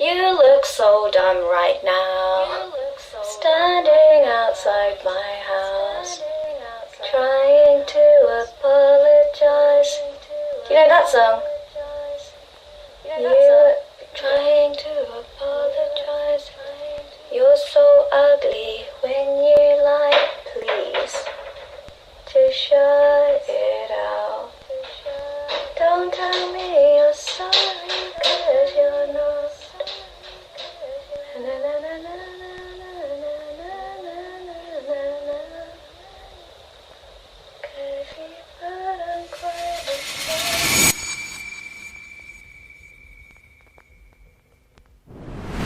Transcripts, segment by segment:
You look so dumb right now, standing outside my house, trying to apologize. Do you know that song? You're trying to apologize. You're so ugly when you lie, please, to shut it out. Don't tell me you're sorry, 'cause you're not.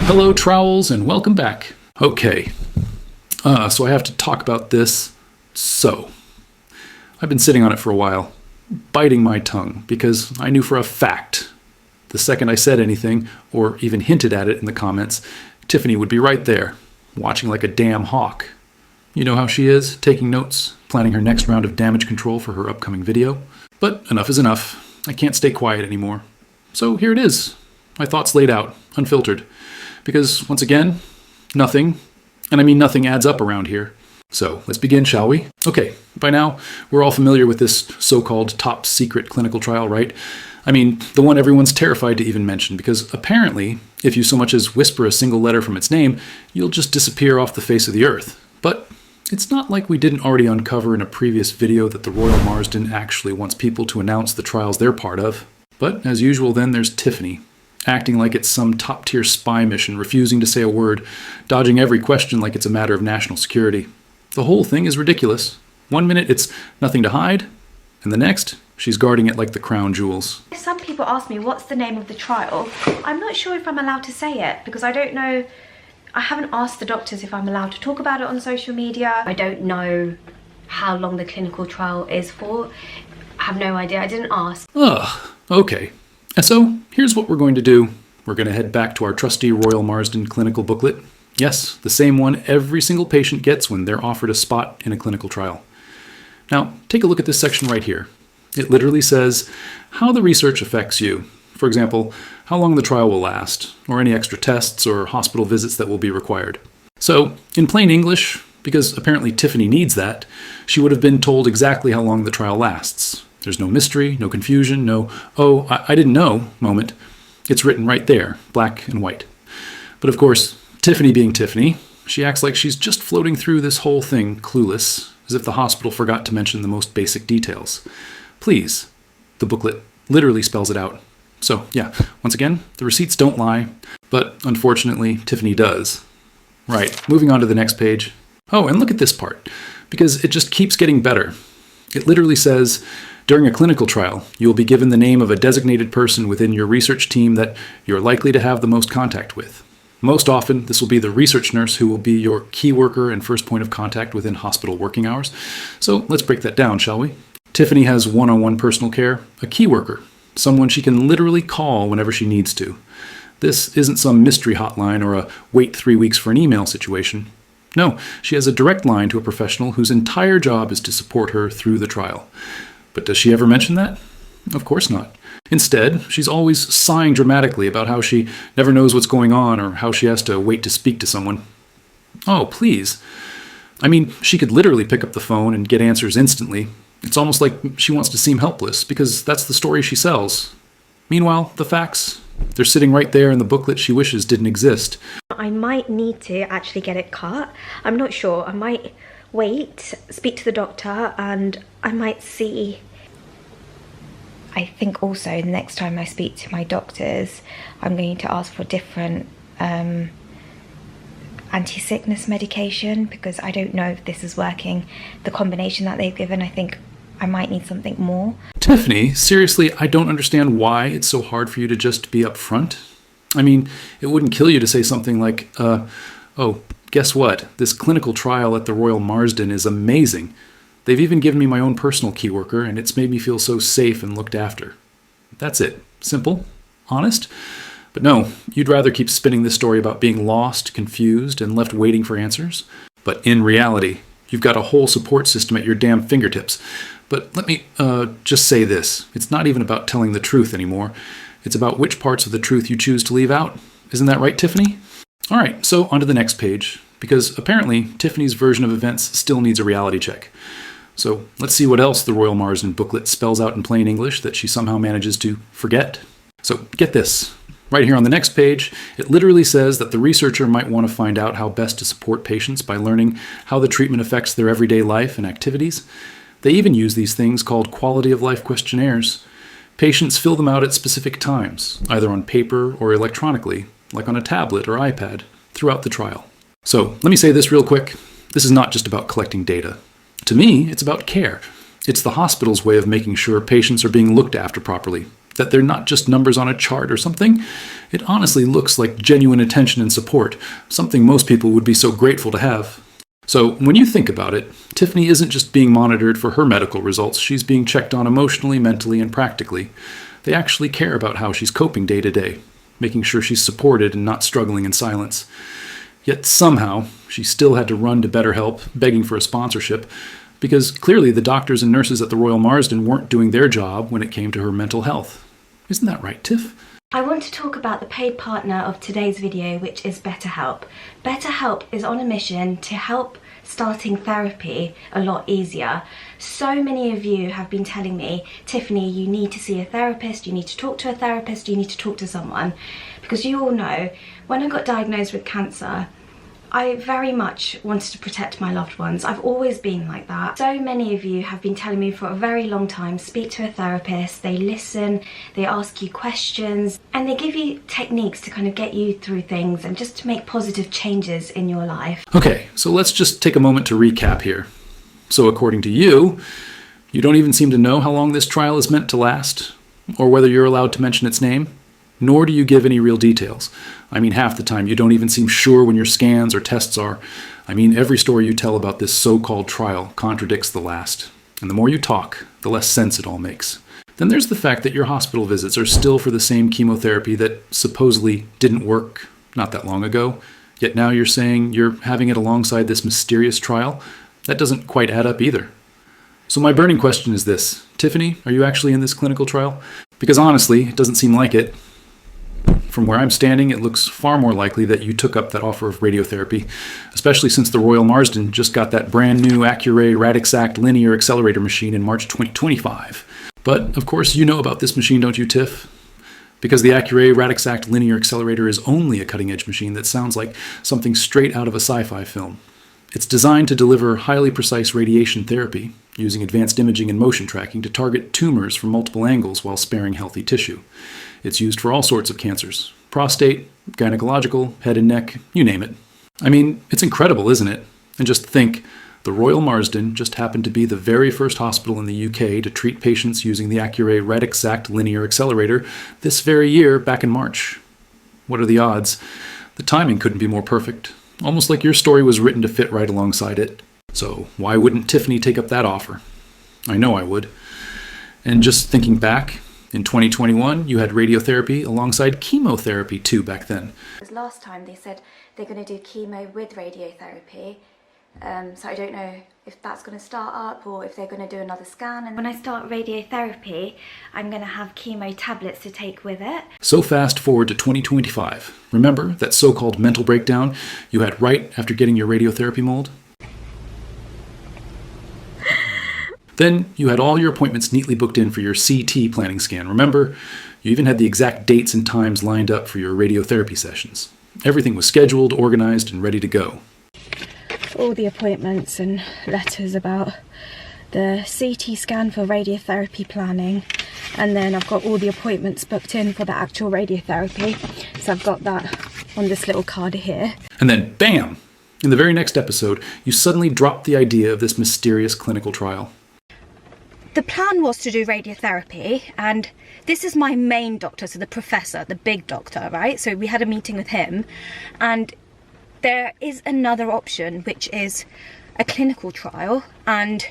Hello, Trowels, and welcome back. Okay, so I have to talk about this. So, I've been sitting on it for a while, biting my tongue, because I knew for a fact the second I said anything, or even hinted at it in the comments, Tiffany would be right there, watching like a damn hawk. You know how she is, taking notes, planning her next round of damage control for her upcoming video. But enough is enough. I can't stay quiet anymore. So here it is, my thoughts laid out, unfiltered. Because, once again, nothing, and I mean nothing, adds up around here. So, let's begin, shall we? Okay, by now, we're all familiar with this so-called top secret clinical trial, right? I mean, the one everyone's terrified to even mention, because apparently, if you so much as whisper a single letter from its name, you'll just disappear off the face of the earth. But it's not like we didn't already uncover in a previous video that the Royal Marsden actually wants people to announce the trials they're part of. But, as usual then, there's Tiffany, acting like it's some top-tier spy mission, refusing to say a word, dodging every question like it's a matter of national security. The whole thing is ridiculous. One minute it's nothing to hide, and the next, she's guarding it like the crown jewels. Some people ask me what's the name of the trial. I'm not sure if I'm allowed to say it, because I don't know, I haven't asked the doctors if I'm allowed to talk about it on social media. I don't know how long the clinical trial is for. I have no idea, I didn't ask. Ugh, okay. And so, here's what we're going to do. We're going to head back to our trusty Royal Marsden clinical booklet. Yes, the same one every single patient gets when they're offered a spot in a clinical trial. Now, take a look at this section right here. It literally says how the research affects you. For example, how long the trial will last, or any extra tests or hospital visits that will be required. So, in plain English, because apparently Tiffany needs that, she would have been told exactly how long the trial lasts. There's no mystery, no confusion, no, oh, I didn't know moment. It's written right there, black and white. But of course, Tiffany being Tiffany, she acts like she's just floating through this whole thing clueless, as if the hospital forgot to mention the most basic details. Please, the booklet literally spells it out. So yeah, once again, the receipts don't lie, but unfortunately, Tiffany does. Right, moving on to the next page. Oh, and look at this part, because it just keeps getting better. It literally says, during a clinical trial, you will be given the name of a designated person within your research team that you're likely to have the most contact with. Most often, this will be the research nurse who will be your key worker and first point of contact within hospital working hours. So let's break that down, shall we? Tiffany has one-on-one personal care, a key worker, someone she can literally call whenever she needs to. This isn't some mystery hotline or a wait 3 weeks for an email situation. No, she has a direct line to a professional whose entire job is to support her through the trial. But does she ever mention that? Of course not. Instead, she's always sighing dramatically about how she never knows what's going on or how she has to wait to speak to someone. Oh, please. I mean, she could literally pick up the phone and get answers instantly. It's almost like she wants to seem helpless, because that's the story she sells. Meanwhile, the facts, they're sitting right there in the booklet she wishes didn't exist. I might need to actually get it cut. I'm not sure. I might wait, speak to the doctor, and I might see. I think also next time I speak to my doctors, I'm going to ask for different anti-sickness medication, because I don't know if this is working. The combination that they've given, I think I might need something more. Tiffany, seriously, I don't understand why it's so hard for you to just be upfront. I mean, it wouldn't kill you to say something like, oh, guess what? This clinical trial at the Royal Marsden is amazing. They've even given me my own personal key worker, and it's made me feel so safe and looked after. That's it. Simple, honest. But no, you'd rather keep spinning this story about being lost, confused, and left waiting for answers. But in reality, you've got a whole support system at your damn fingertips. But let me just say this. It's not even about telling the truth anymore. It's about which parts of the truth you choose to leave out Isn't that right, Tiffany? All right, so on to the next page, because apparently Tiffany's version of events still needs a reality check. So let's see what else the Royal Marsden booklet spells out in plain English that she somehow manages to forget. So get this. Right here on the next page, it literally says that the researcher might want to find out how best to support patients by learning how the treatment affects their everyday life and activities. They even use these things called quality of life questionnaires. Patients fill them out at specific times, either on paper or electronically, like on a tablet or iPad, throughout the trial. So let me say this real quick. This is not just about collecting data. To me, it's about care. It's the hospital's way of making sure patients are being looked after properly, that they're not just numbers on a chart or something. It honestly looks like genuine attention and support, something most people would be so grateful to have. So when you think about it, Tiffany isn't just being monitored for her medical results, she's being checked on emotionally, mentally, and practically. They actually care about how she's coping day to day, making sure she's supported and not struggling in silence. Yet somehow, she still had to run to BetterHelp, begging for a sponsorship, because clearly the doctors and nurses at the Royal Marsden weren't doing their job when it came to her mental health. Isn't that right, Tiff? I want to talk about the paid partner of today's video, which is BetterHelp. BetterHelp is on a mission to help starting therapy a lot easier. So many of you have been telling me, Tiffany, you need to see a therapist, you need to talk to a therapist, you need to talk to someone. Because you all know, when I got diagnosed with cancer, I very much wanted to protect my loved ones. I've always been like that. So many of you have been telling me for a very long time, speak to a therapist, they listen, they ask you questions, and they give you techniques to kind of get you through things and just to make positive changes in your life. Okay, so let's just take a moment to recap here. So according to you, you don't even seem to know how long this trial is meant to last, or whether you're allowed to mention its name, nor do you give any real details. I mean, half the time you don't even seem sure when your scans or tests are. I mean, every story you tell about this so-called trial contradicts the last. And the more you talk, the less sense it all makes. Then there's the fact that your hospital visits are still for the same chemotherapy that supposedly didn't work not that long ago, yet now you're saying you're having it alongside this mysterious trial. That doesn't quite add up either. So my burning question is this. Tiffany, are you actually in this clinical trial? Because honestly, it doesn't seem like it. From where I'm standing, it looks far more likely that you took up that offer of radiotherapy, especially since the Royal Marsden just got that brand new Accuray Radixact linear accelerator machine in March 2025. But, of course, you know about this machine, don't you, Tiff? Because the Accuray Radixact linear accelerator is only a cutting-edge machine that sounds like something straight out of a sci-fi film. It's designed to deliver highly precise radiation therapy, using advanced imaging and motion tracking to target tumors from multiple angles while sparing healthy tissue. It's used for all sorts of cancers: prostate, gynecological, head and neck, you name it. I mean, it's incredible, isn't it? And just think, the Royal Marsden just happened to be the very first hospital in the UK to treat patients using the Accuray Radixact linear accelerator this very year back in March. What are the odds? The timing couldn't be more perfect. Almost like your story was written to fit right alongside it. So why wouldn't Tiffany take up that offer? I know I would. And just thinking back, in 2021, you had radiotherapy alongside chemotherapy too back then. Last time they said they're going to do chemo with radiotherapy. So I don't know if that's going to start up or if they're going to do another scan. And when I start radiotherapy, I'm going to have chemo tablets to take with it. So fast forward to 2025. Remember that so-called mental breakdown you had right after getting your radiotherapy mold? Then you had all your appointments neatly booked in for your CT planning scan. Remember, you even had the exact dates and times lined up for your radiotherapy sessions. Everything was scheduled, organized, and ready to go. All the appointments and letters about the CT scan for radiotherapy planning, and then I've got all the appointments booked in for the actual radiotherapy, so I've got that on this little card here. And then bam! In the very next episode, you suddenly dropped the idea of this mysterious clinical trial. The plan was to do radiotherapy, and this is my main doctor, so the professor, the big doctor, right? So we had a meeting with him, and there is another option, which is a clinical trial, and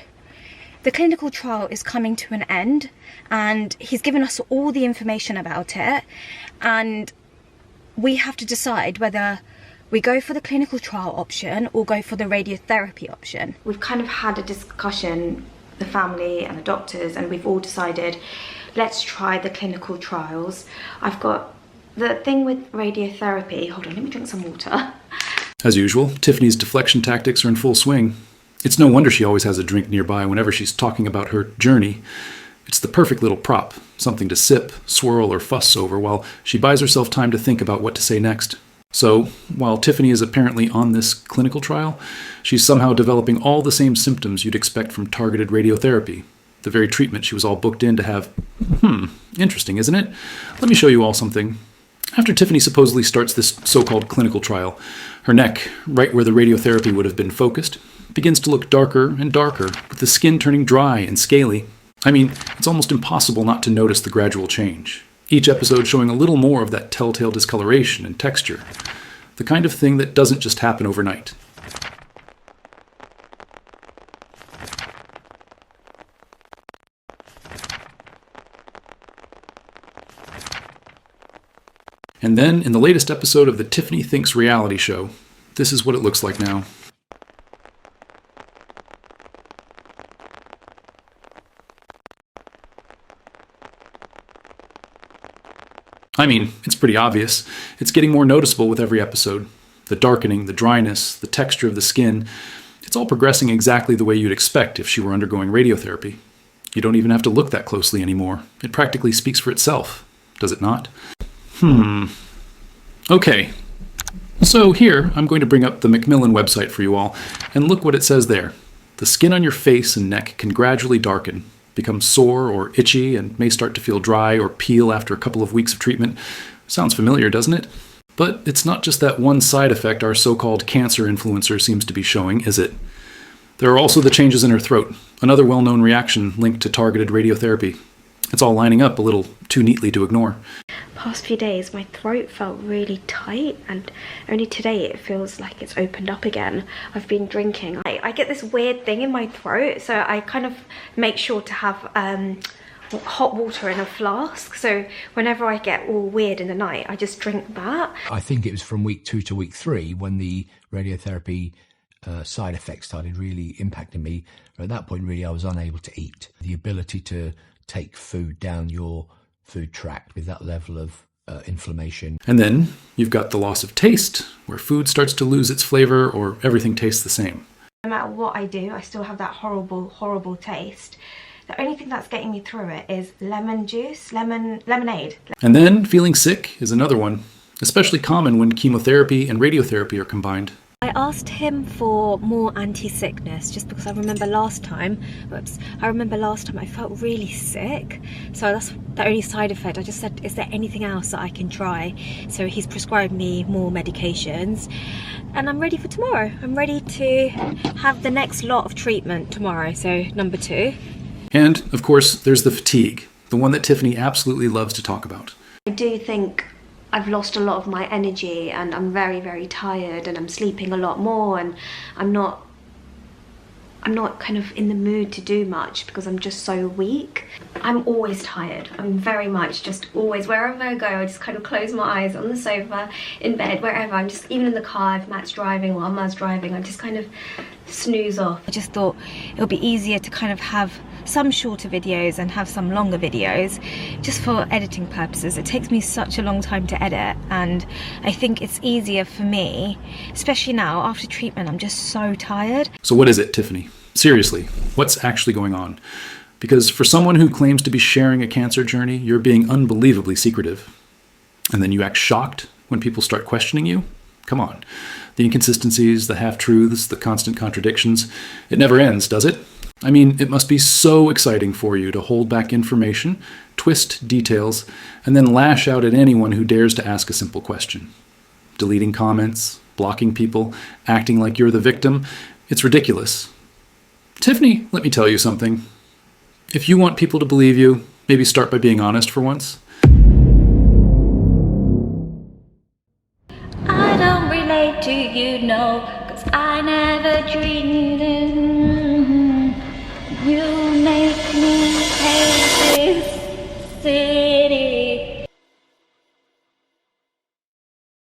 the clinical trial is coming to an end, and he's given us all the information about it, and we have to decide whether we go for the clinical trial option or go for the radiotherapy option. We've kind of had a discussion, the family and the doctors, and we've all decided, let's try the clinical trials. I've got The thing with radiotherapy, hold on, let me drink some water. As usual, Tiffany's deflection tactics are in full swing. It's no wonder she always has a drink nearby whenever she's talking about her journey. It's the perfect little prop, something to sip, swirl, or fuss over while she buys herself time to think about what to say next. So, while Tiffany is apparently on this clinical trial, she's somehow developing all the same symptoms you'd expect from targeted radiotherapy, the very treatment she was all booked in to have. Interesting, isn't it? Let me show you all something. After Tiffany supposedly starts this so-called clinical trial, her neck, right where the radiotherapy would have been focused, begins to look darker and darker, with the skin turning dry and scaly. I mean, it's almost impossible not to notice the gradual change, each episode showing a little more of that telltale discoloration and texture, the kind of thing that doesn't just happen overnight. And then, in the latest episode of the Tiffany Thinks reality show, this is what it looks like now. I mean, it's pretty obvious. It's getting more noticeable with every episode. The darkening, the dryness, the texture of the skin, it's all progressing exactly the way you'd expect if she were undergoing radiotherapy. You don't even have to look that closely anymore. It practically speaks for itself, does it not? Okay, so here I'm going to bring up the Macmillan website for you all, and look what it says there. The skin on your face and neck can gradually darken, become sore or itchy, and may start to feel dry or peel after a couple of weeks of treatment. Sounds familiar, doesn't it? But it's not just that one side effect our so-called cancer influencer seems to be showing, is it? There are also the changes in her throat, another well-known reaction linked to targeted radiotherapy. It's all lining up a little too neatly to ignore. Past few days my throat felt really tight, and only today it feels like it's opened up again. I've been drinking. I get this weird thing in my throat, so I kind of make sure to have hot water in a flask, so whenever I get all weird in the night I just drink that. I think it was from week 2 to week 3 when the radiotherapy side effects started really impacting me. At that point really I was unable to eat. The ability to take food down your food tract with that level of inflammation. And then you've got the loss of taste, where food starts to lose its flavor or everything tastes the same. No matter what I do, I still have that horrible, horrible taste. The only thing that's getting me through it is lemon juice, lemonade. And then feeling sick is another one, especially common when chemotherapy and radiotherapy are combined. I asked him for more anti-sickness just because I remember last time I felt really sick, so that's the only side effect. I just said, is there anything else that I can try? So he's prescribed me more medications, and I'm ready for tomorrow. I'm ready to have the next lot of treatment tomorrow, so number 2. And, of course, there's the fatigue, the one that Tiffany absolutely loves to talk about. I do think I've lost a lot of my energy, and I'm very, very tired, and I'm sleeping a lot more, and I'm not kind of in the mood to do much because I'm just so weak. I'm always tired. I'm very much just always, wherever I go, I just kind of close my eyes on the sofa, in bed, wherever. I'm just, even in the car, if Matt's driving or Emma's driving, I just kind of snooze off. I just thought it would be easier to kind of have some shorter videos and have some longer videos just for editing purposes. It takes me such a long time to edit, and I think it's easier for me, especially now after treatment. I'm just so tired. So what is it, Tiffany? Seriously, what's actually going on? Because for someone who claims to be sharing a cancer journey, you're being unbelievably secretive. And then you act shocked when people start questioning you? Come on. The inconsistencies, the half-truths, the constant contradictions. It never ends, does it? I mean, it must be so exciting for you to hold back information, twist details, and then lash out at anyone who dares to ask a simple question. Deleting comments, blocking people, acting like you're the victim. It's ridiculous. Tiffany, let me tell you something. If you want people to believe you, maybe start by being honest for once. I don't relate to you, no, 'cause I never dreamed you make me hate this thing.